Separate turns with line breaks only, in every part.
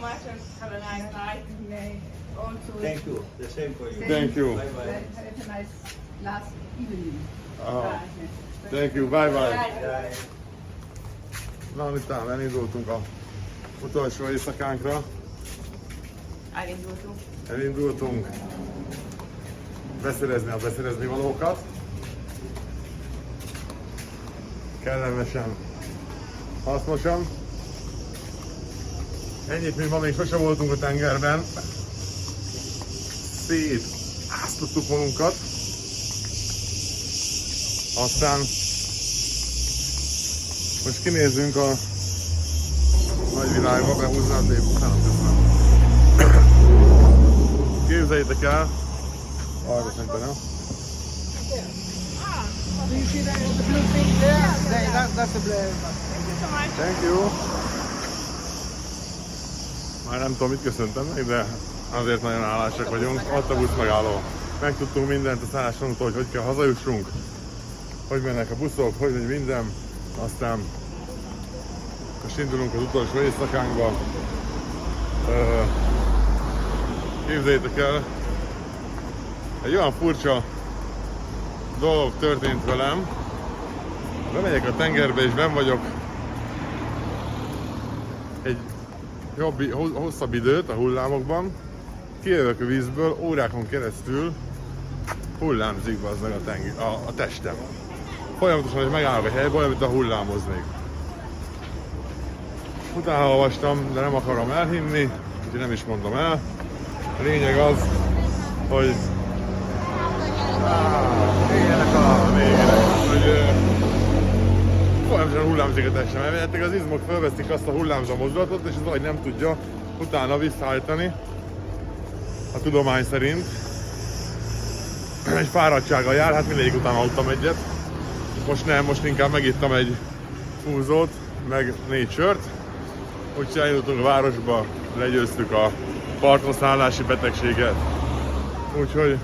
much and have a nice night. Also,
Thank you. The same for you.
Thank you.
Bye bye.
Have a nice last evening.
Thank you, bye bye.
Bye.
Na, miután elindultunk a utolsó éjszakánkra. Elindultunk beszerezni a beszerezni valókat. Kellemesen, hasznosan. Ennyit, mint ma még sose voltunk a tengerben. Áztattuk magunkat. Aztán most kinézzünk a nagyvilágba, behúznád még utána, köszönöm. Képzeljétek el, arra szerintem, nem?
Do you see the blue thing there? That's the blue.
Thank you! Már nem tudom, mit köszöntem meg, de azért nagyon hálásak vagyunk. Ott a busz megálló. Megtudtunk mindent a szállásunktól, hogy kell hazajussunk, hogy mennek a buszok, hogy megy minden. Aztán most indulunk az utolsó éjszakánkba. Képzeljétek el, egy olyan furcsa dolog történt velem. Bemegyek a tengerbe és benn vagyok egy hosszabb időt a hullámokban. Kijövök a vízből, órákon keresztül hullámzik meg a testem. Folyamatosan, hogy megállok egy helyben, olyan, mint a hullámoznék. Utána olvastam, de nem akarom elhinni, úgyhogy nem is mondom el. A lényeg az, hogy folyamatosan hullámzik a testem. Elméletek az izmok felveszik azt a hullámzó mozdulatot, és ez valahogy nem tudja utána visszaállítani. A tudomány szerint egy fáradtsággal jár, hát mindegyik után aludtam egyet. Most nem, most inkább megittam egy fúzót, meg 4 sört. Úgyhogy elindultunk a városba, legyőztük a partraszállási betegséget. Úgyhogy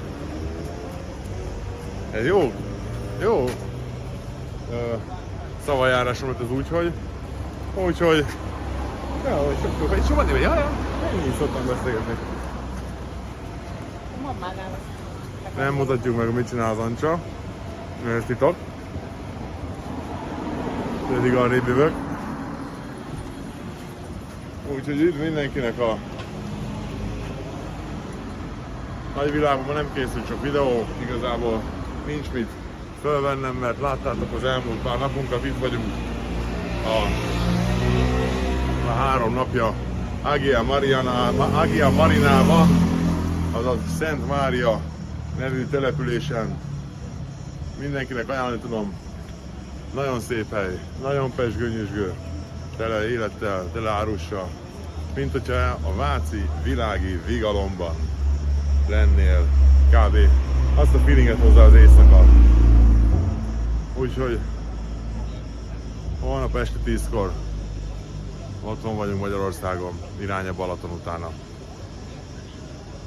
ez jó szavajárás volt az úgyhogy sokan néve, ennyi szoktam beszélgetni. Nem mutatjuk meg, mit csinál az Ancsa, ez titok. Pedig arrébb jövök. Úgyhogy üdv mindenkinek a nagyvilágban nem készült sok videó, igazából nincs mit fölvennem, mert láttátok az elmúlt pár napunkat, itt vagyunk a 3 napja Agia Marinában, azaz Szent Mária nevű településen. Mindenkinek ajánlani tudom, nagyon szép hely, nagyon pezsgőnyösgő, tele élettel, tele árussal, mint hogyha a váci világi vigalomban lennél, kb. Azt a feelinget hozzá az éjszaka. Úgyhogy holnap este 10-kor otthon vagyunk Magyarországon, irány a Balaton utána.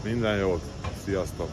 Minden jót, sziasztok!